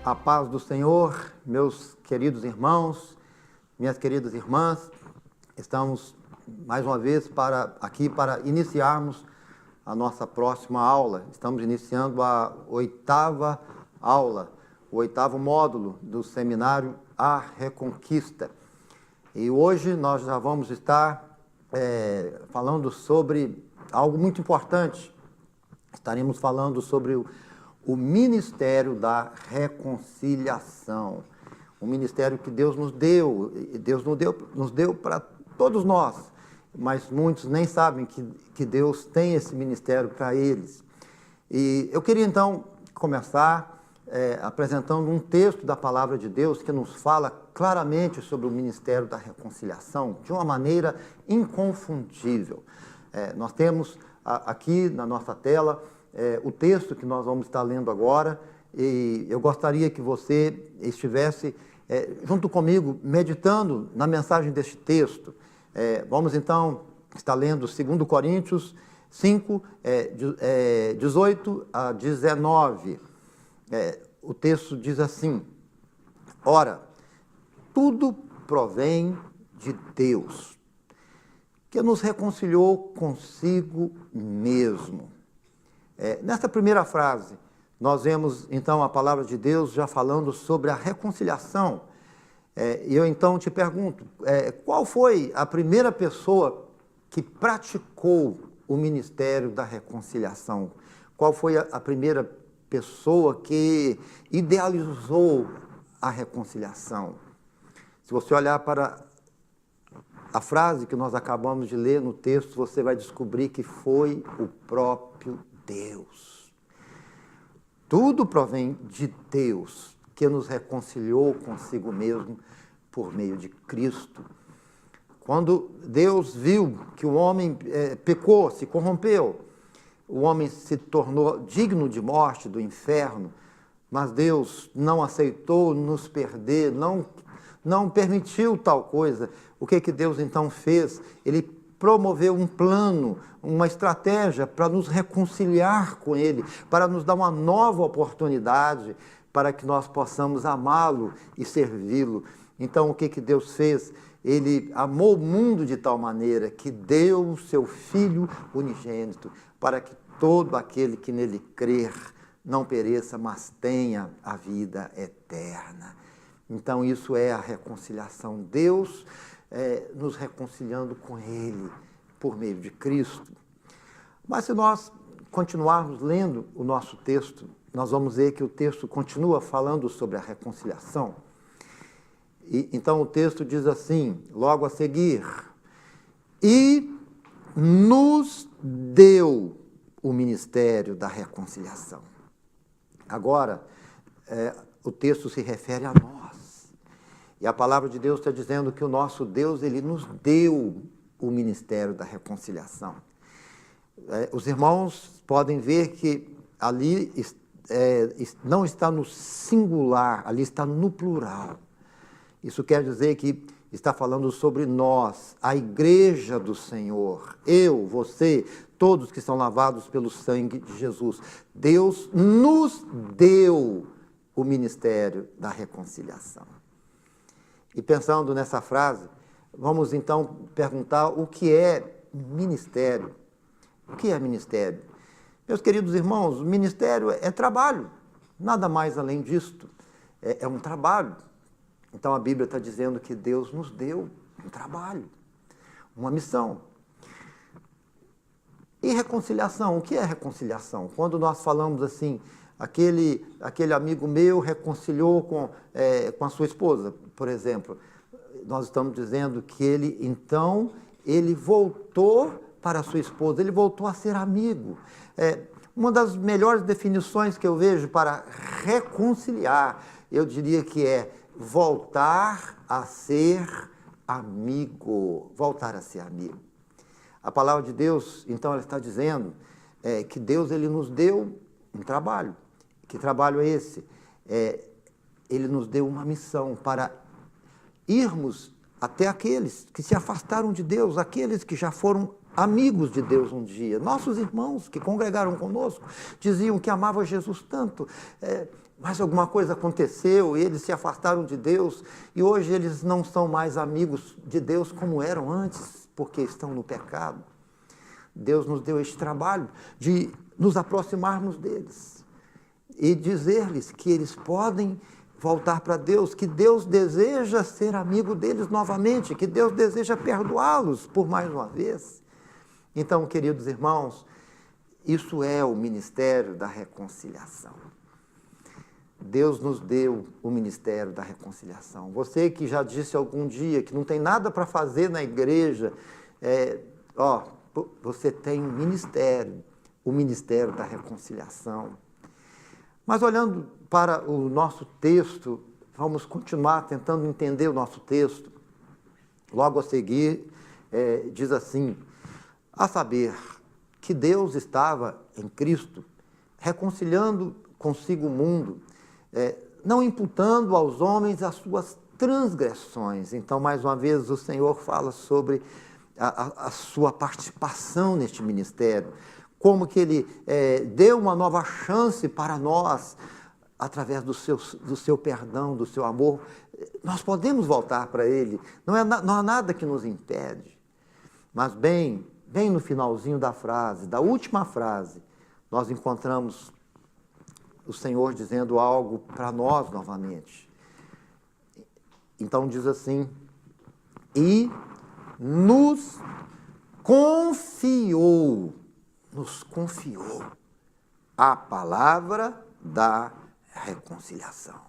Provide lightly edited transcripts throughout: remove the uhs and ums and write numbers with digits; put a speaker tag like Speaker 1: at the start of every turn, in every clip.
Speaker 1: A paz do Senhor, meus queridos irmãos, minhas queridas irmãs, estamos mais uma vez aqui para iniciarmos a nossa próxima aula. Estamos iniciando a 8ª aula, o 8º módulo do seminário A Reconquista. E hoje nós já vamos estar falando sobre algo muito importante. Estaremos falando sobre o ministério da reconciliação. Um ministério que Deus nos deu, e Deus nos deu para todos nós, mas muitos nem sabem que Deus tem esse ministério para eles. E eu queria então começar apresentando um texto da Palavra de Deus que nos fala claramente sobre o ministério da reconciliação, de uma maneira inconfundível. Nós temos aqui na nossa tela o texto que nós vamos estar lendo agora, e eu gostaria que você estivesse junto comigo, meditando na mensagem deste texto. Vamos então estar lendo 2 Coríntios 5, 18 a 19. O texto diz assim: Ora, tudo provém de Deus, que nos reconciliou consigo mesmo. Nesta primeira frase, nós vemos então a palavra de Deus já falando sobre a reconciliação. E eu então te pergunto, qual foi a primeira pessoa que praticou o ministério da reconciliação? Qual foi a primeira pessoa que idealizou a reconciliação? Se você olhar para a frase que nós acabamos de ler no texto, você vai descobrir que foi o próprio Deus. Tudo provém de Deus, que nos reconciliou consigo mesmo por meio de Cristo. Quando Deus viu que o homem pecou, se corrompeu, o homem se tornou digno de morte, do inferno, mas Deus não aceitou nos perder, não permitiu tal coisa. O que Deus então fez? Ele promoveu um plano, uma estratégia para nos reconciliar com Ele, para nos dar uma nova oportunidade, para que nós possamos amá-lo e servi-lo. Então, o que Deus fez? Ele amou o mundo de tal maneira que deu o seu Filho unigênito, para que todo aquele que nele crer não pereça, mas tenha a vida eterna. Então, isso é a reconciliação. Deus nos reconciliando com Ele por meio de Cristo. Mas se nós continuarmos lendo o nosso texto, nós vamos ver que o texto continua falando sobre a reconciliação. Então o texto diz assim, logo a seguir: E nos deu o ministério da reconciliação. Agora, o texto se refere a nós. E a palavra de Deus está dizendo que o nosso Deus, Ele nos deu o ministério da reconciliação. Os irmãos podem ver que ali não está no singular, ali está no plural. Isso quer dizer que está falando sobre nós, a igreja do Senhor, eu, você, todos que são lavados pelo sangue de Jesus. Deus nos deu o ministério da reconciliação. E pensando nessa frase, vamos então perguntar o que é ministério. O que é ministério? Meus queridos irmãos, ministério é trabalho, nada mais além disto. É um trabalho. Então a Bíblia está dizendo que Deus nos deu um trabalho, uma missão. E reconciliação, o que é reconciliação? Quando nós falamos assim, aquele amigo meu reconciliou com a sua esposa, por exemplo, nós estamos dizendo que ele voltou para a sua esposa, ele voltou a ser amigo. Uma das melhores definições que eu vejo para reconciliar, eu diria que é voltar a ser amigo. Voltar a ser amigo. A palavra de Deus, então, ela está dizendo que Deus, Ele nos deu um trabalho. Que trabalho é esse? Ele nos deu uma missão para irmos até aqueles que se afastaram de Deus, aqueles que já foram amigos de Deus um dia. Nossos irmãos que congregaram conosco diziam que amavam Jesus tanto. mas alguma coisa aconteceu, eles se afastaram de Deus e hoje eles não são mais amigos de Deus como eram antes, porque estão no pecado. Deus nos deu este trabalho de nos aproximarmos deles e dizer-lhes que eles podem voltar para Deus, que Deus deseja ser amigo deles novamente, que Deus deseja perdoá-los por mais uma vez. Então, queridos irmãos, isso é o ministério da reconciliação. Deus nos deu o ministério da reconciliação. Você que já disse algum dia que não tem nada para fazer na igreja, você tem um ministério, o ministério da reconciliação. Mas olhando para o nosso texto, vamos continuar tentando entender o nosso texto. Logo a seguir, diz assim, a saber que Deus estava em Cristo, reconciliando consigo o mundo, não imputando aos homens as suas transgressões. Então, mais uma vez, o Senhor fala sobre a sua participação neste ministério, como que Ele deu uma nova chance para nós, através do seu perdão, do seu amor. Nós podemos voltar para Ele, não há nada que nos impede. Mas bem no finalzinho da frase, da última frase, nós encontramos o Senhor dizendo algo para nós novamente. Então diz assim, e nos confiou a palavra da reconciliação.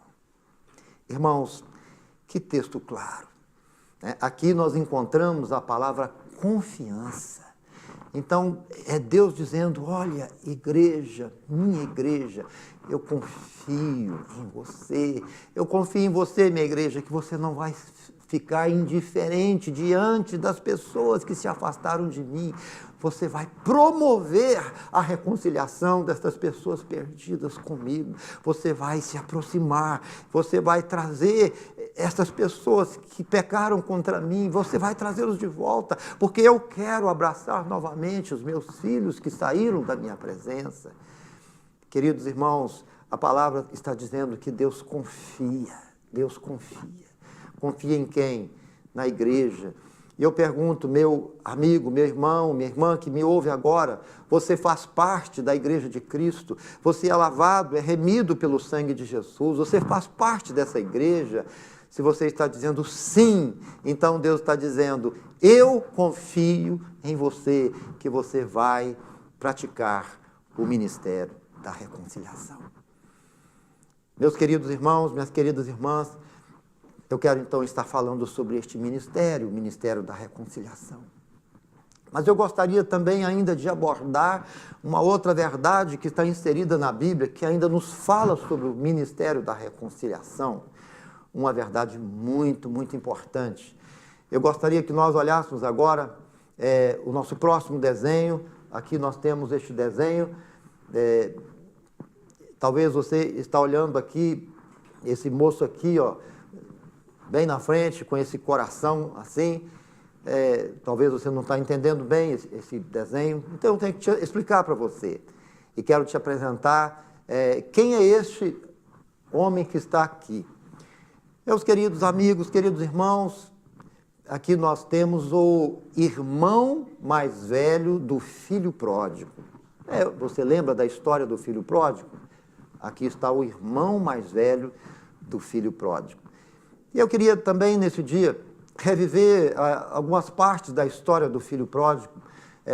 Speaker 1: Irmãos, que texto claro, né? Aqui nós encontramos a palavra confiança. Então, é Deus dizendo, olha, igreja, minha igreja, eu confio em você. Eu confio em você, minha igreja, que você não vai ficar indiferente diante das pessoas que se afastaram de mim. Você vai promover a reconciliação dessas pessoas perdidas comigo. Você vai se aproximar, você vai trazer essas pessoas que pecaram contra mim, você vai trazê-los de volta, porque eu quero abraçar novamente os meus filhos que saíram da minha presença. Queridos irmãos, a palavra está dizendo que Deus confia. Confia em quem? Na igreja. E eu pergunto, meu amigo, meu irmão, minha irmã que me ouve agora, você faz parte da igreja de Cristo? Você é lavado, é remido pelo sangue de Jesus? Você faz parte dessa igreja? Se você está dizendo sim, então Deus está dizendo, eu confio em você, que você vai praticar o ministério da reconciliação. Meus queridos irmãos, minhas queridas irmãs, eu quero então estar falando sobre este ministério, o ministério da reconciliação. Mas eu gostaria também ainda de abordar uma outra verdade que está inserida na Bíblia, que ainda nos fala sobre o ministério da reconciliação. Uma verdade muito, muito importante. Eu gostaria que nós olhássemos agora o nosso próximo desenho. Aqui nós temos este desenho. Talvez você está olhando aqui, esse moço aqui, ó, bem na frente, com esse coração assim. Talvez você não está entendendo bem esse desenho. Então eu tenho que te explicar para você. E quero te apresentar quem é este homem que está aqui. Meus queridos amigos, queridos irmãos, aqui nós temos o irmão mais velho do filho pródigo. Você lembra da história do filho pródigo? Aqui está o irmão mais velho do filho pródigo. E eu queria também, nesse dia, reviver algumas partes da história do filho pródigo.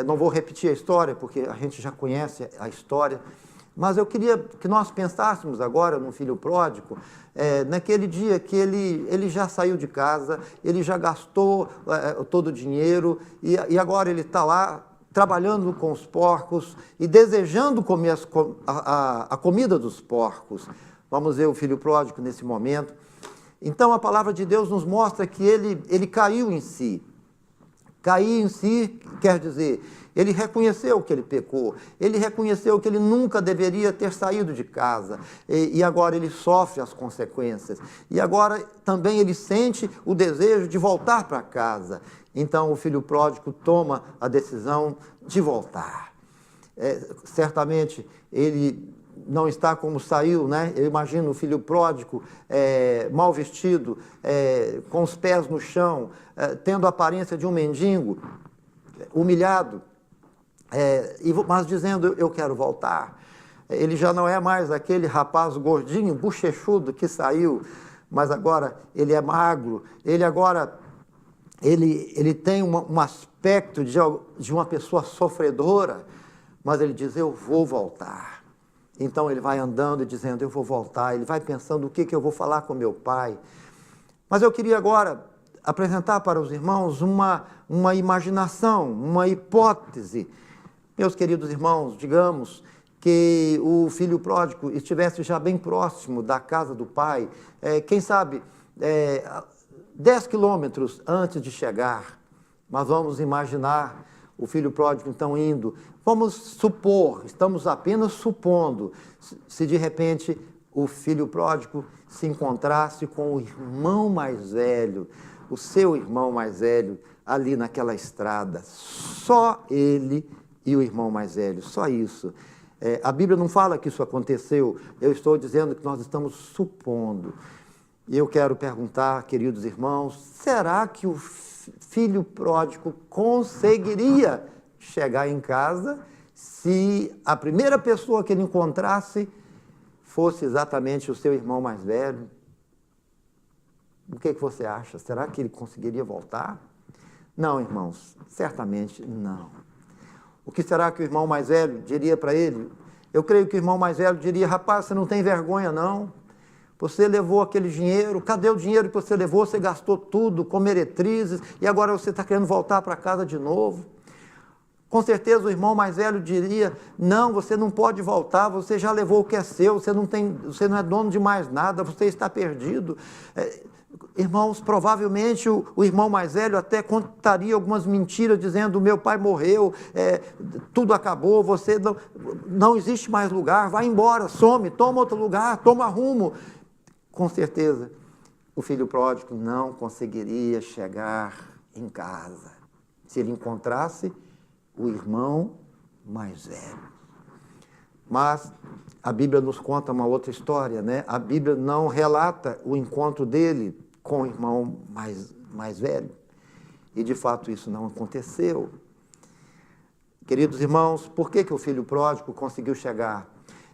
Speaker 1: Não vou repetir a história, porque a gente já conhece a história, mas eu queria que nós pensássemos agora no filho pródigo, naquele dia que ele já saiu de casa, ele já gastou todo o dinheiro, e agora ele está lá trabalhando com os porcos e desejando comer a comida dos porcos. Vamos ver o filho pródigo nesse momento. Então a palavra de Deus nos mostra que ele caiu em si. Cair em si quer dizer, ele reconheceu que ele pecou, ele reconheceu que ele nunca deveria ter saído de casa, e agora ele sofre as consequências. E agora também ele sente o desejo de voltar para casa. Então o filho pródigo toma a decisão de voltar. Certamente ele não está como saiu, né? Eu imagino o filho pródigo, mal vestido, com os pés no chão, tendo a aparência de um mendigo, humilhado, mas dizendo, eu quero voltar. Ele já não é mais aquele rapaz gordinho, bochechudo que saiu, mas agora ele é magro, ele tem um aspecto de uma pessoa sofredora, mas ele diz, eu vou voltar. Então ele vai andando e dizendo, eu vou voltar, ele vai pensando o que eu vou falar com meu pai. Mas eu queria agora apresentar para os irmãos uma imaginação, uma hipótese. Meus queridos irmãos, digamos que o filho pródigo estivesse já bem próximo da casa do pai, quem sabe 10 quilômetros antes de chegar, mas vamos imaginar o filho pródigo então indo, vamos supor, estamos apenas supondo, se de repente o filho pródigo se encontrasse com o irmão mais velho, o seu irmão mais velho, ali naquela estrada, só ele e o irmão mais velho, só isso. A Bíblia não fala que isso aconteceu, eu estou dizendo que nós estamos supondo. E eu quero perguntar, queridos irmãos, será que o filho pródigo conseguiria chegar em casa se a primeira pessoa que ele encontrasse fosse exatamente o seu irmão mais velho? O que você acha? Será que ele conseguiria voltar? Não, irmãos, certamente não. O que será que o irmão mais velho diria para ele? Eu creio que o irmão mais velho diria, rapaz, você não tem vergonha não? Você levou aquele dinheiro, cadê o dinheiro que você levou? Você gastou tudo com meretrizes e agora você está querendo voltar para casa de novo? Com certeza o irmão mais velho diria, não, você não pode voltar, você já levou o que é seu, você não é dono de mais nada, você está perdido. Irmãos, provavelmente o irmão mais velho até contaria algumas mentiras, dizendo, meu pai morreu, tudo acabou, você não existe mais lugar, vai embora, some, toma outro lugar, toma rumo. Com certeza, o filho pródigo não conseguiria chegar em casa se ele encontrasse o irmão mais velho. Mas a Bíblia nos conta uma outra história, né? A Bíblia não relata o encontro dele com o irmão mais velho. E, de fato, isso não aconteceu. Queridos irmãos, por que o filho pródigo conseguiu chegar?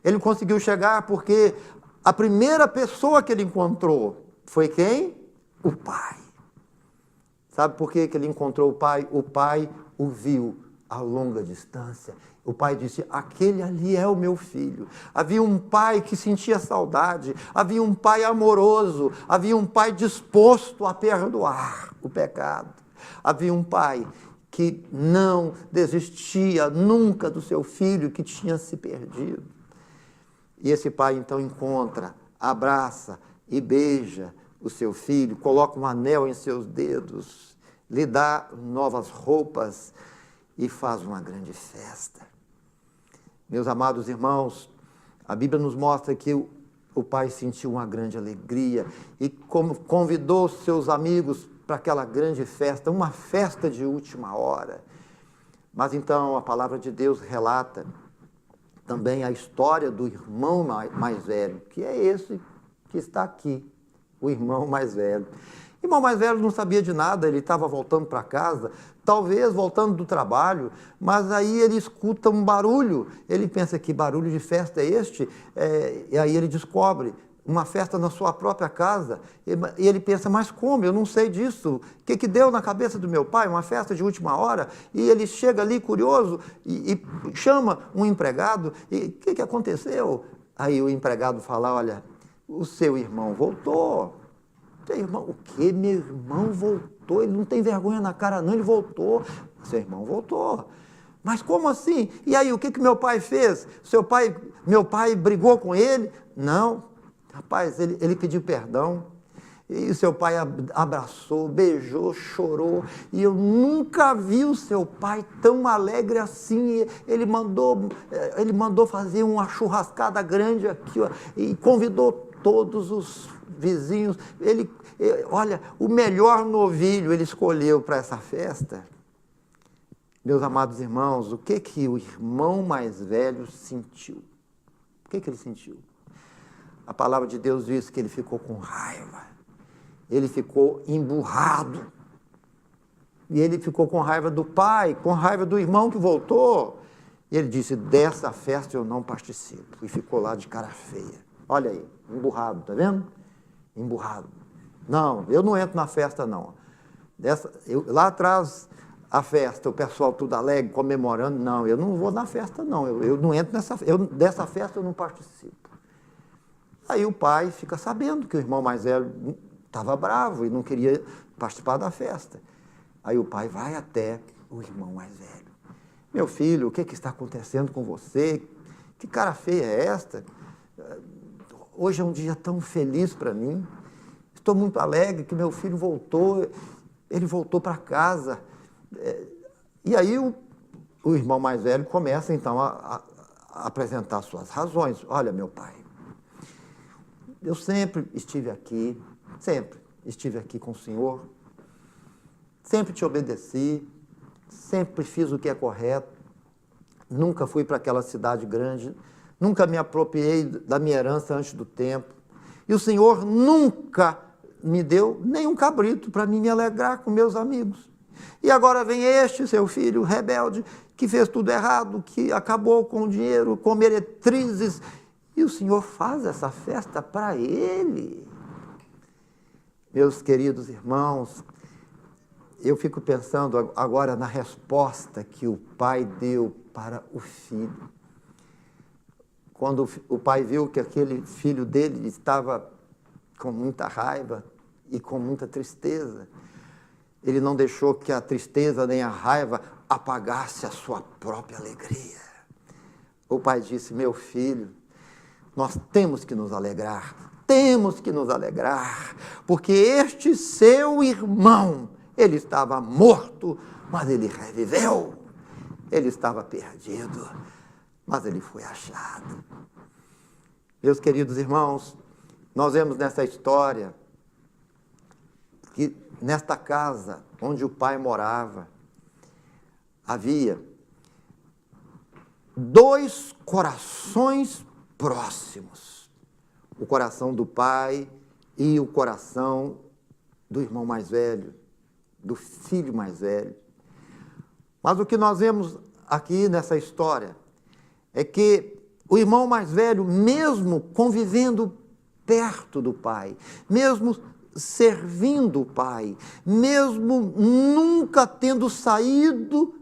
Speaker 1: Ele conseguiu chegar porque a primeira pessoa que ele encontrou foi quem? O pai. Sabe por que ele encontrou o pai? O pai o viu a longa distância. O pai disse, aquele ali é o meu filho. Havia um pai que sentia saudade, havia um pai amoroso, havia um pai disposto a perdoar o pecado. Havia um pai que não desistia nunca do seu filho que tinha se perdido. E esse pai então encontra, abraça e beija o seu filho, coloca um anel em seus dedos, lhe dá novas roupas e faz uma grande festa. Meus amados irmãos, a Bíblia nos mostra que o pai sentiu uma grande alegria e convidou seus amigos para aquela grande festa, uma festa de última hora. Mas então a palavra de Deus relata também a história do irmão mais velho, que é esse que está aqui, o irmão mais velho. O irmão mais velho não sabia de nada, ele estava voltando para casa, talvez voltando do trabalho, mas aí ele escuta um barulho, ele pensa, que barulho de festa é este? E aí ele descobre uma festa na sua própria casa, e ele pensa, mas como? Eu não sei disso. O que deu na cabeça do meu pai? Uma festa de última hora? E ele chega ali curioso e chama um empregado, e o que aconteceu? Aí o empregado fala, olha, o seu irmão voltou. Seu irmão, o quê? Meu irmão voltou, ele não tem vergonha na cara não, ele voltou. Seu irmão voltou. Mas como assim? E aí, o que meu pai fez? Meu pai brigou com ele? Não. Rapaz, ele pediu perdão. E o seu pai abraçou, beijou, chorou. E eu nunca vi o seu pai tão alegre assim. Ele mandou fazer uma churrascada grande aqui, ó, e convidou todos os vizinhos. Olha, o melhor novilho ele escolheu para essa festa. Meus amados irmãos, o que o irmão mais velho sentiu? que ele sentiu? A palavra de Deus diz que ele ficou com raiva. Ele ficou emburrado. E ele ficou com raiva do pai, com raiva do irmão que voltou. E ele disse, dessa festa eu não participo. E ficou lá de cara feia. Olha aí, emburrado, tá vendo? Emburrado. Não, eu não entro na festa, não. Lá atrás, a festa, o pessoal tudo alegre, comemorando. Não, eu não vou na festa, não. Eu não entro nessa festa. Dessa festa eu não participo. Aí o pai fica sabendo que o irmão mais velho estava bravo e não queria participar da festa. Aí o pai vai até o irmão mais velho. Meu filho, o que está acontecendo com você? Que cara feia é esta? Hoje é um dia tão feliz para mim. Estou muito alegre que meu filho voltou. Ele voltou para casa. E aí o irmão mais velho começa então a apresentar suas razões. Olha, meu pai, eu sempre estive aqui com o senhor, sempre te obedeci, sempre fiz o que é correto, nunca fui para aquela cidade grande, nunca me apropriei da minha herança antes do tempo, e o senhor nunca me deu nem um cabrito para me alegrar com meus amigos. E agora vem este seu filho rebelde, que fez tudo errado, que acabou com o dinheiro, com meretrizes, e o senhor faz essa festa para ele. Meus queridos irmãos, eu fico pensando agora na resposta que o pai deu para o filho. Quando o pai viu que aquele filho dele estava com muita raiva e com muita tristeza, ele não deixou que a tristeza nem a raiva apagasse a sua própria alegria. O pai disse, meu filho, nós temos que nos alegrar, porque este seu irmão, ele estava morto, mas ele reviveu. Ele estava perdido, mas ele foi achado. Meus queridos irmãos, nós vemos nessa história que nesta casa onde o pai morava, havia dois corações próximos. O coração do pai e o coração do irmão mais velho, do filho mais velho. Mas o que nós vemos aqui nessa história é que o irmão mais velho, mesmo convivendo perto do pai, mesmo servindo o pai, mesmo nunca tendo saído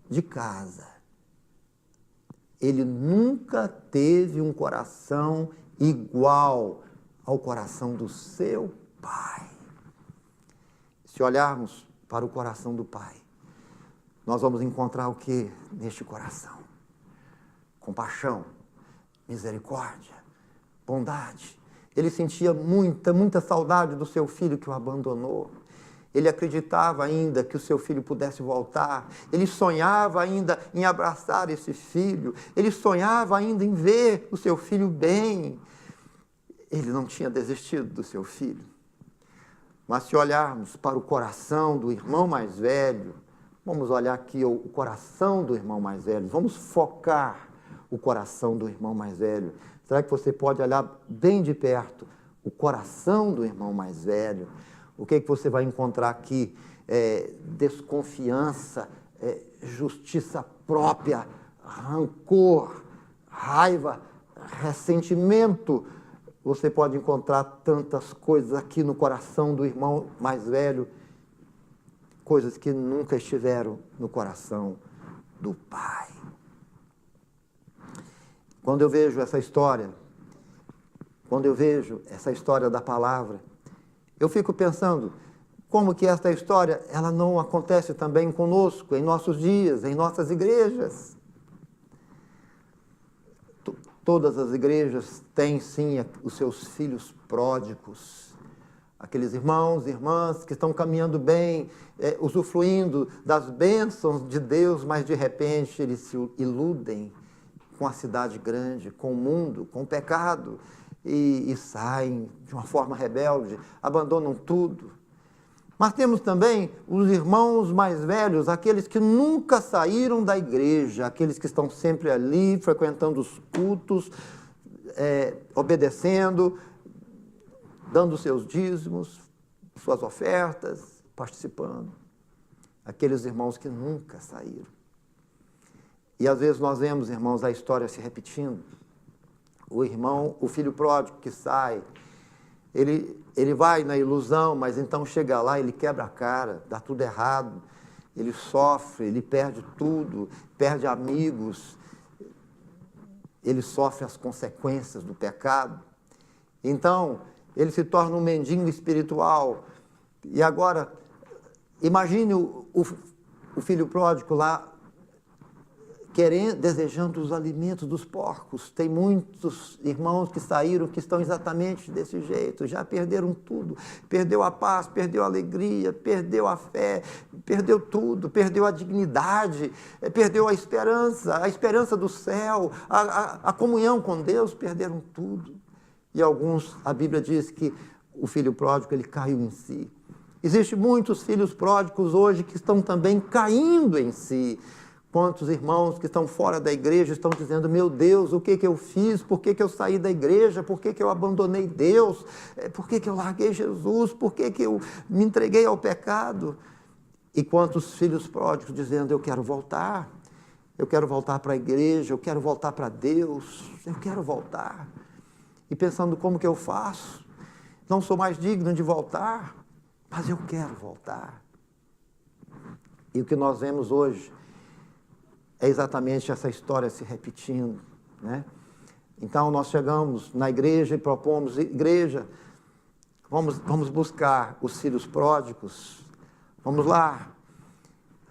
Speaker 1: de casa, ele nunca teve um coração igual ao coração do seu pai. Se olharmos para o coração do pai, nós vamos encontrar o que neste coração? Compaixão, misericórdia, bondade. Ele sentia muita saudade do seu filho que o abandonou. Ele acreditava ainda que o seu filho pudesse voltar. Ele sonhava ainda em abraçar esse filho. Ele sonhava ainda em ver o seu filho bem. Ele não tinha desistido do seu filho. Mas se olharmos para o coração do irmão mais velho, vamos olhar aqui o coração do irmão mais velho, vamos focar o coração do irmão mais velho. Será que você pode olhar bem de perto o coração do irmão mais velho? O que é que você vai encontrar aqui? Desconfiança, justiça própria, rancor, raiva, ressentimento. Você pode encontrar tantas coisas aqui no coração do irmão mais velho, coisas que nunca estiveram no coração do pai. Quando eu vejo essa história da palavra, eu fico pensando como que esta história ela não acontece também conosco, em nossos dias, em nossas igrejas. Todas as igrejas têm, sim, os seus filhos pródigos, aqueles irmãos e irmãs que estão caminhando bem, usufruindo das bênçãos de Deus, mas de repente eles se iludem com a cidade grande, com o mundo, com o pecado, e saem de uma forma rebelde, abandonam tudo. Mas temos também os irmãos mais velhos, aqueles que nunca saíram da igreja, aqueles que estão sempre ali, frequentando os cultos, obedecendo, dando seus dízimos, suas ofertas, participando. Aqueles irmãos que nunca saíram. E às vezes nós vemos, irmãos, a história se repetindo. O filho pródigo que sai, ele vai na ilusão, mas então chega lá, ele quebra a cara, dá tudo errado, ele sofre, ele perde tudo, perde amigos, ele sofre as consequências do pecado. Então, ele se torna um mendigo espiritual. E agora, imagine o filho pródigo lá, desejando os alimentos dos porcos. Tem muitos irmãos que saíram que estão exatamente desse jeito, já perderam tudo, perdeu a paz, perdeu a alegria, perdeu a fé, perdeu tudo, perdeu a dignidade, perdeu a esperança do céu, a comunhão com Deus, perderam tudo. E alguns, a Bíblia diz que o filho pródigo, ele caiu em si. Existem muitos filhos pródigos hoje que estão também caindo em si. Quantos irmãos que estão fora da igreja estão dizendo, meu Deus, o que eu fiz? Por que eu saí da igreja? Por que eu abandonei Deus? Por que eu larguei Jesus? Por que eu me entreguei ao pecado? E quantos filhos pródigos dizendo, eu quero voltar para a igreja, eu quero voltar para Deus, eu quero voltar. E pensando, como que eu faço? Não sou mais digno de voltar, mas eu quero voltar. E o que nós vemos hoje é exatamente essa história se repetindo, né? Então, nós chegamos na igreja e propomos, igreja, vamos buscar os filhos pródigos, vamos lá,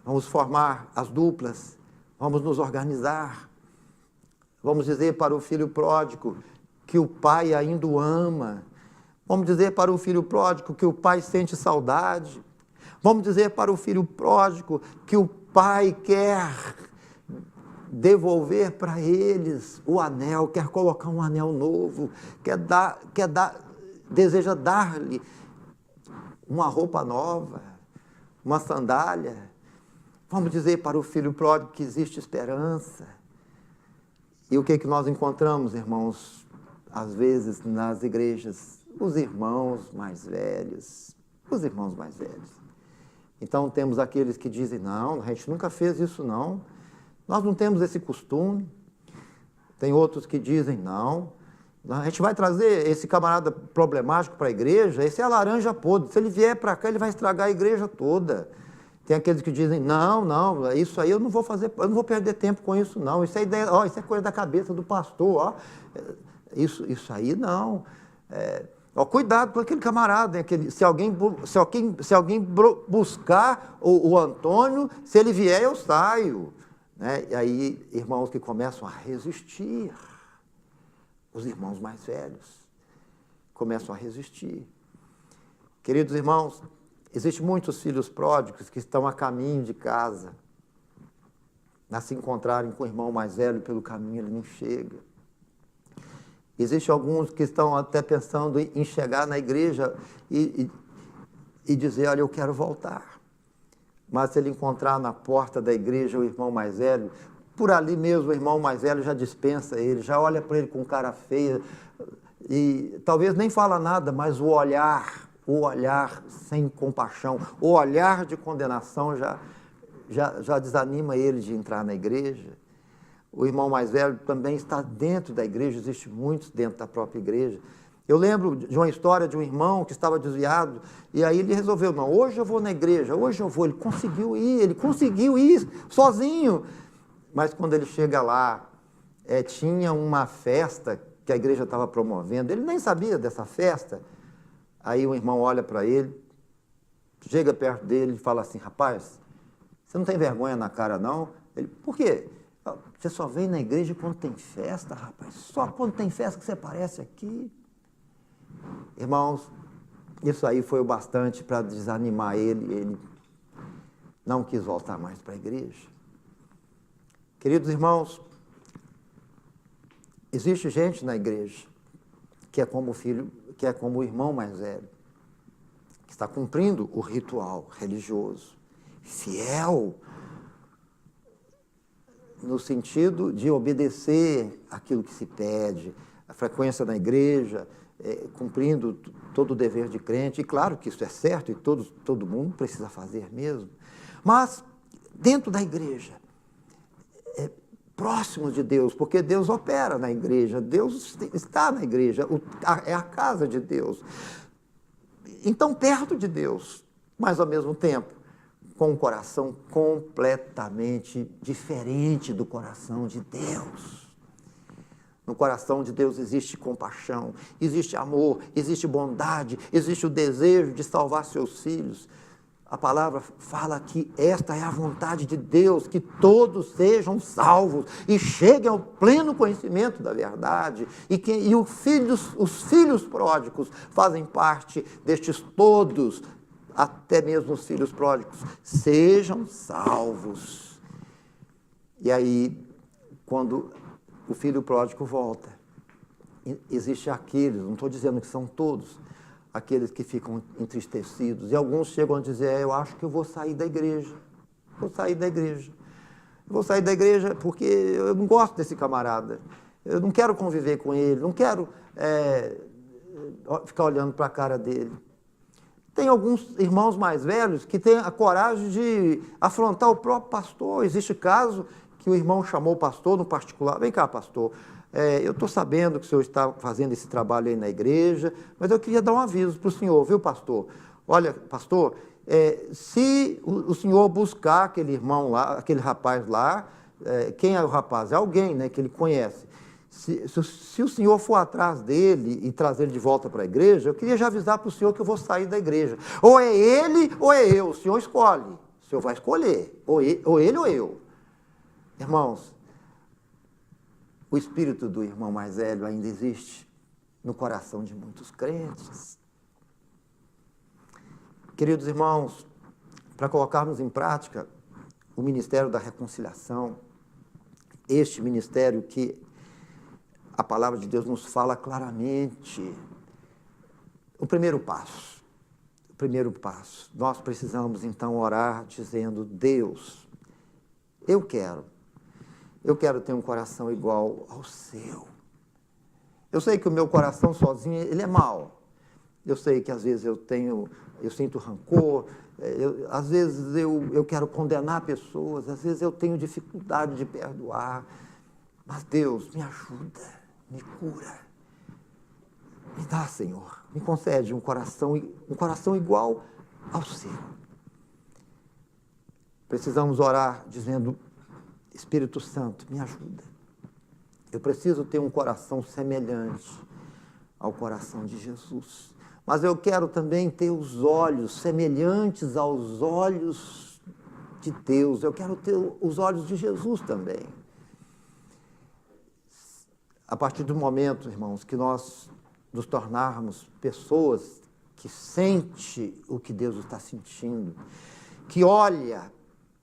Speaker 1: vamos formar as duplas, vamos nos organizar, vamos dizer para o filho pródigo que o pai ainda o ama, vamos dizer para o filho pródigo que o pai sente saudade, vamos dizer para o filho pródigo que o pai quer devolver para eles o anel, quer colocar um anel novo, deseja dar-lhe uma roupa nova, uma sandália. Vamos dizer para o filho pródigo que existe esperança. E o que nós encontramos, irmãos, às vezes nas igrejas? Os irmãos mais velhos. Então temos aqueles que dizem, não, a gente nunca fez isso não. Nós não temos esse costume. Tem outros que dizem, não, a gente vai trazer esse camarada problemático para a igreja, esse é a laranja podre, se ele vier para cá, ele vai estragar a igreja toda. Tem aqueles que dizem, não, isso aí eu não vou fazer, eu não vou perder tempo com isso não, isso é coisa da cabeça do pastor, isso aí não. Cuidado com aquele camarada, se alguém buscar o Antônio, se ele vier eu saio. Né? E aí, irmãos que começam a resistir, os irmãos mais velhos começam a resistir. Queridos irmãos, existem muitos filhos pródigos que estão a caminho de casa, a se encontrarem com o irmão mais velho pelo caminho, ele não chega. Existem alguns que estão até pensando em chegar na igreja e dizer, olha, eu quero voltar. Mas se ele encontrar na porta da igreja o irmão mais velho, por ali mesmo o irmão mais velho já dispensa ele, já olha para ele com cara feia e talvez nem fala nada, mas o olhar sem compaixão, o olhar de condenação já desanima ele de entrar na igreja. O irmão mais velho também está dentro da igreja, existe muitos dentro da própria igreja. Eu lembro de uma história de um irmão que estava desviado, e aí ele resolveu, não, hoje eu vou na igreja, hoje eu vou. Ele conseguiu ir sozinho. Mas quando ele chega lá, tinha uma festa que a igreja estava promovendo, ele nem sabia dessa festa. Aí o irmão olha para ele, chega perto dele e fala assim, rapaz, você não tem vergonha na cara não? Ele, por quê? Você só vem na igreja quando tem festa, rapaz, só quando tem festa que você aparece aqui. Irmãos, isso aí foi o bastante para desanimar ele não quis voltar mais para a igreja. Queridos irmãos, existe gente na igreja que é como o irmão mais velho, que está cumprindo o ritual religioso, fiel, no sentido de obedecer aquilo que se pede, a frequência na igreja, cumprindo todo o dever de crente, e claro que isso é certo, e todo mundo precisa fazer mesmo, mas dentro da igreja, próximos de Deus, porque Deus opera na igreja, Deus está na igreja, é a casa de Deus. Então, perto de Deus, mas ao mesmo tempo, com um coração completamente diferente do coração de Deus. No coração de Deus existe compaixão, existe amor, existe bondade, existe o desejo de salvar seus filhos. A palavra fala que esta é a vontade de Deus, que todos sejam salvos e cheguem ao pleno conhecimento da verdade. E os filhos pródigos fazem parte destes todos, até mesmo os filhos pródigos, sejam salvos. E aí, quando o filho pródigo volta, existe aqueles, não estou dizendo que são todos, aqueles que ficam entristecidos, e alguns chegam a dizer, eu acho que eu vou sair da igreja, vou sair da igreja porque eu não gosto desse camarada, eu não quero conviver com ele, não quero ficar olhando para a cara dele. Tem alguns irmãos mais velhos que têm a coragem de afrontar o próprio pastor. Existe caso que o irmão chamou o pastor no particular, vem cá, pastor, eu estou sabendo que o senhor está fazendo esse trabalho aí na igreja, mas eu queria dar um aviso para o senhor, viu, pastor? Olha, pastor, se o senhor buscar aquele irmão lá, aquele rapaz lá, quem é o rapaz? É alguém, né, que ele conhece. Se o senhor for atrás dele e trazer ele de volta para a igreja, eu queria já avisar para o senhor que eu vou sair da igreja. Ou é ele ou é eu, o senhor escolhe. O senhor vai escolher, ou ele ou eu. Irmãos, o espírito do irmão mais velho ainda existe no coração de muitos crentes. Queridos irmãos, para colocarmos em prática o ministério da reconciliação, este ministério que a palavra de Deus nos fala claramente, o primeiro passo, nós precisamos então orar dizendo, Deus, eu quero ter um coração igual ao seu. Eu sei que o meu coração sozinho, ele é mau. Eu sei que às vezes eu sinto rancor, às vezes eu quero condenar pessoas, às vezes eu tenho dificuldade de perdoar. Mas Deus, me ajuda, me cura. Me dá, Senhor, me concede um coração igual ao seu. Precisamos orar dizendo, Espírito Santo, me ajuda. Eu preciso ter um coração semelhante ao coração de Jesus. Mas eu quero também ter os olhos semelhantes aos olhos de Deus. Eu quero ter os olhos de Jesus também. A partir do momento, irmãos, que nós nos tornarmos pessoas que sente o que Deus está sentindo, que olha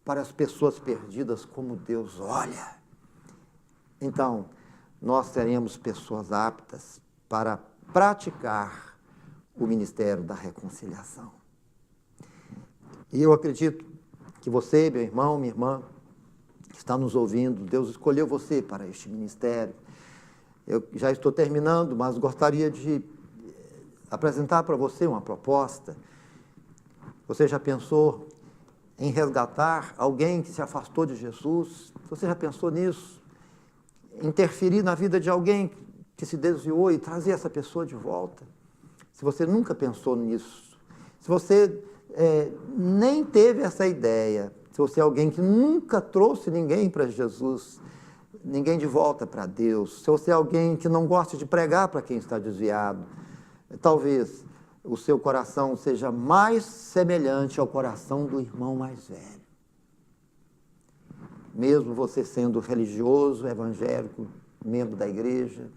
Speaker 1: para as pessoas perdidas como Deus olha, então nós seremos pessoas aptas para praticar o ministério da reconciliação. E eu acredito que você, meu irmão, minha irmã, que está nos ouvindo, Deus escolheu você para este ministério. Eu já estou terminando, mas gostaria de apresentar para você uma proposta. Você já pensou em resgatar alguém que se afastou de Jesus? Você já pensou nisso? Interferir na vida de alguém que se desviou e trazer essa pessoa de volta? Se você nunca pensou nisso, se você nem teve essa ideia, se você é alguém que nunca trouxe ninguém para Jesus, ninguém de volta para Deus, se você é alguém que não gosta de pregar para quem está desviado, talvez o seu coração seja mais semelhante ao coração do irmão mais velho. Mesmo você sendo religioso, evangélico, membro da igreja,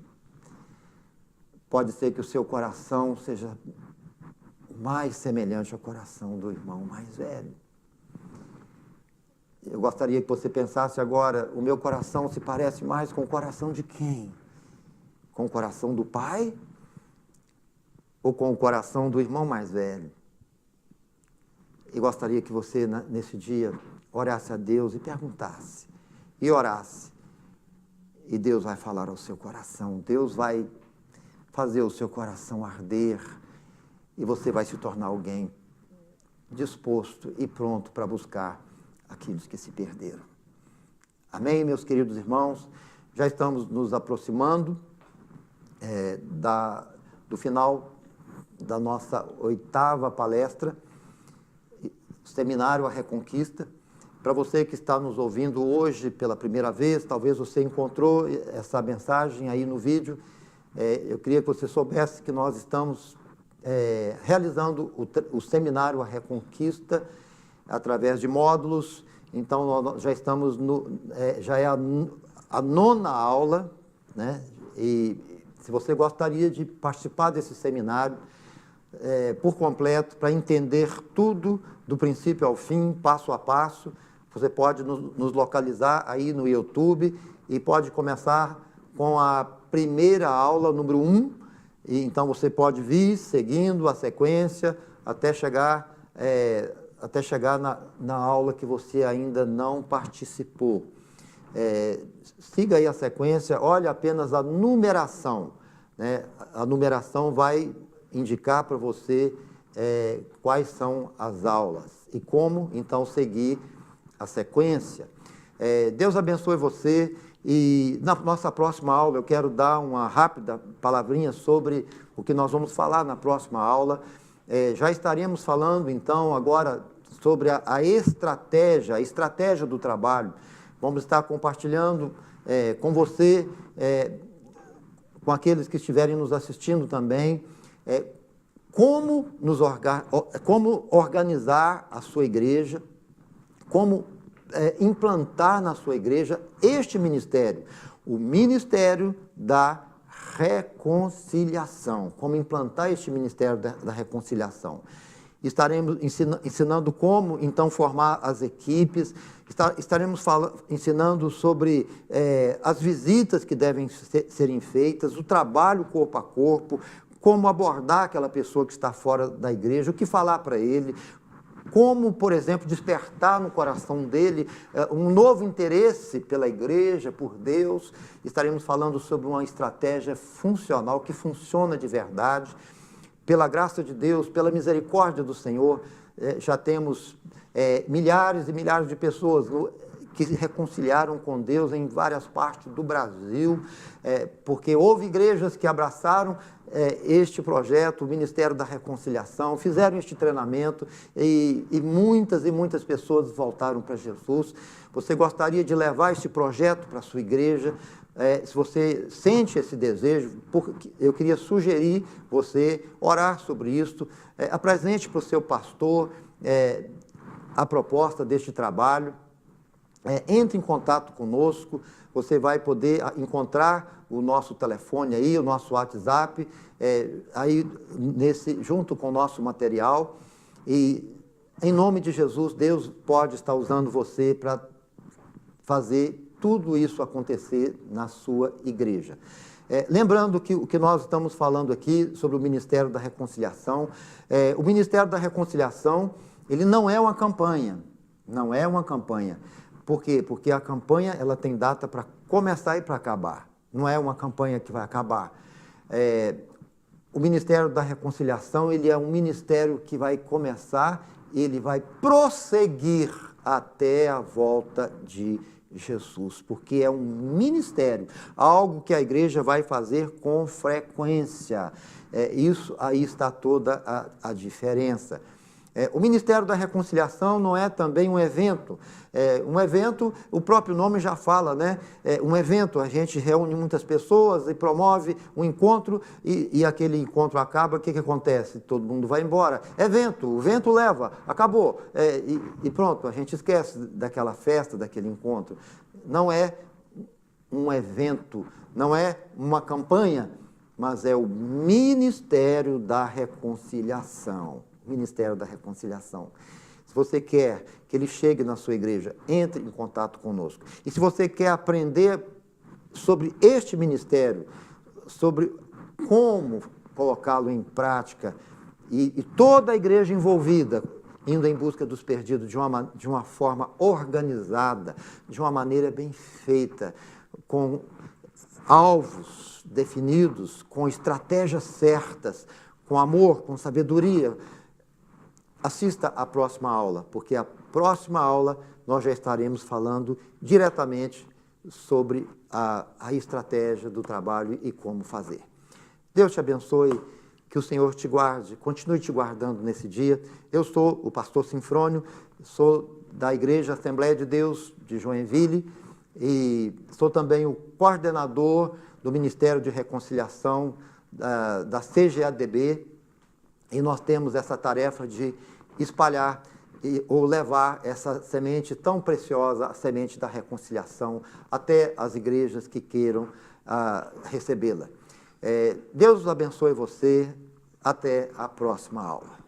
Speaker 1: pode ser que o seu coração seja mais semelhante ao coração do irmão mais velho. Eu gostaria que você pensasse agora, o meu coração se parece mais com o coração de quem? Com o coração do pai? Ou com o coração do irmão mais velho? Eu gostaria que você, nesse dia, orasse a Deus e perguntasse, e orasse. e Deus vai falar ao seu coração, Deus vai fazer o seu coração arder e você vai se tornar alguém disposto e pronto para buscar aqueles que se perderam. Amém, meus queridos irmãos? Já estamos nos aproximando do final da nossa 8ª palestra, Seminário A Reconquista. Para você que está nos ouvindo hoje pela primeira vez, talvez você encontrou essa mensagem aí no vídeo, eu queria que você soubesse que nós estamos realizando o Seminário A Reconquista através de módulos. Então, nós já estamos já é a 9ª aula, né? E se você gostaria de participar desse seminário por completo, para entender tudo do princípio ao fim, passo a passo, você pode nos localizar aí no YouTube e pode começar com a primeira aula, número 1, e então você pode vir seguindo a sequência até chegar na aula que você ainda não participou. Siga aí a sequência, olhe apenas a numeração, né? A numeração vai indicar para você quais são as aulas e como, então, seguir a sequência. Deus abençoe você e na nossa próxima aula eu quero dar uma rápida palavrinha sobre o que nós vamos falar na próxima aula. Já estaremos falando, então, agora sobre a estratégia do trabalho. Vamos estar compartilhando com você, com aqueles que estiverem nos assistindo também, como organizar a sua igreja, como implantar na sua igreja este ministério, o Ministério da Reconciliação, como implantar este Ministério da Reconciliação. Estaremos ensinando como, então, formar as equipes, estaremos ensinando sobre as visitas que devem serem feitas, o trabalho corpo a corpo, como abordar aquela pessoa que está fora da igreja, o que falar para ele, como, por exemplo, despertar no coração dele um novo interesse pela igreja, por Deus. Estaremos falando sobre uma estratégia funcional, que funciona de verdade. Pela graça de Deus, pela misericórdia do Senhor, já temos milhares e milhares de pessoas que se reconciliaram com Deus em várias partes do Brasil, porque houve igrejas que abraçaram este projeto, o Ministério da Reconciliação, fizeram este treinamento e muitas pessoas voltaram para Jesus. Você gostaria de levar este projeto para a sua igreja? Se você sente esse desejo, eu queria sugerir você orar sobre isso, apresente para o seu pastor a proposta deste trabalho, entre em contato conosco, você vai poder encontrar o nosso telefone aí, o nosso WhatsApp, aí junto com o nosso material, e em nome de Jesus, Deus pode estar usando você para fazer tudo isso acontecer na sua igreja. Lembrando que o que nós estamos falando aqui sobre o Ministério da Reconciliação, o Ministério da Reconciliação, ele não é uma campanha, não é uma campanha. Por quê? Porque a campanha ela tem data para começar e para acabar, não é uma campanha que vai acabar. O Ministério da Reconciliação, ele é um ministério que vai começar e ele vai prosseguir até a volta de Jesus, porque é um ministério, algo que a igreja vai fazer com frequência. Isso aí está toda a diferença. O Ministério da Reconciliação não é também um evento. Um evento, o próprio nome já fala, né? Um evento, a gente reúne muitas pessoas e promove um encontro e aquele encontro acaba, o que acontece? Todo mundo vai embora. O vento leva, acabou. E pronto, a gente esquece daquela festa, daquele encontro. Não é um evento, não é uma campanha, mas é o Ministério da Reconciliação. Ministério da Reconciliação. Se você quer que ele chegue na sua igreja, entre em contato conosco. E se você quer aprender sobre este ministério, sobre como colocá-lo em prática, e toda a igreja envolvida, indo em busca dos perdidos de uma forma organizada, de uma maneira bem feita, com alvos definidos, com estratégias certas, com amor, com sabedoria, assista à próxima aula, porque a próxima aula nós já estaremos falando diretamente sobre a estratégia do trabalho e como fazer. Deus te abençoe, que o Senhor te guarde, continue te guardando nesse dia. Eu sou o pastor Sinfrônio, sou da Igreja Assembleia de Deus de Joinville e sou também o coordenador do Ministério de Reconciliação da CGADB, e nós temos essa tarefa de espalhar ou levar essa semente tão preciosa, a semente da reconciliação, até as igrejas que queiram recebê-la. Deus abençoe você. Até a próxima aula.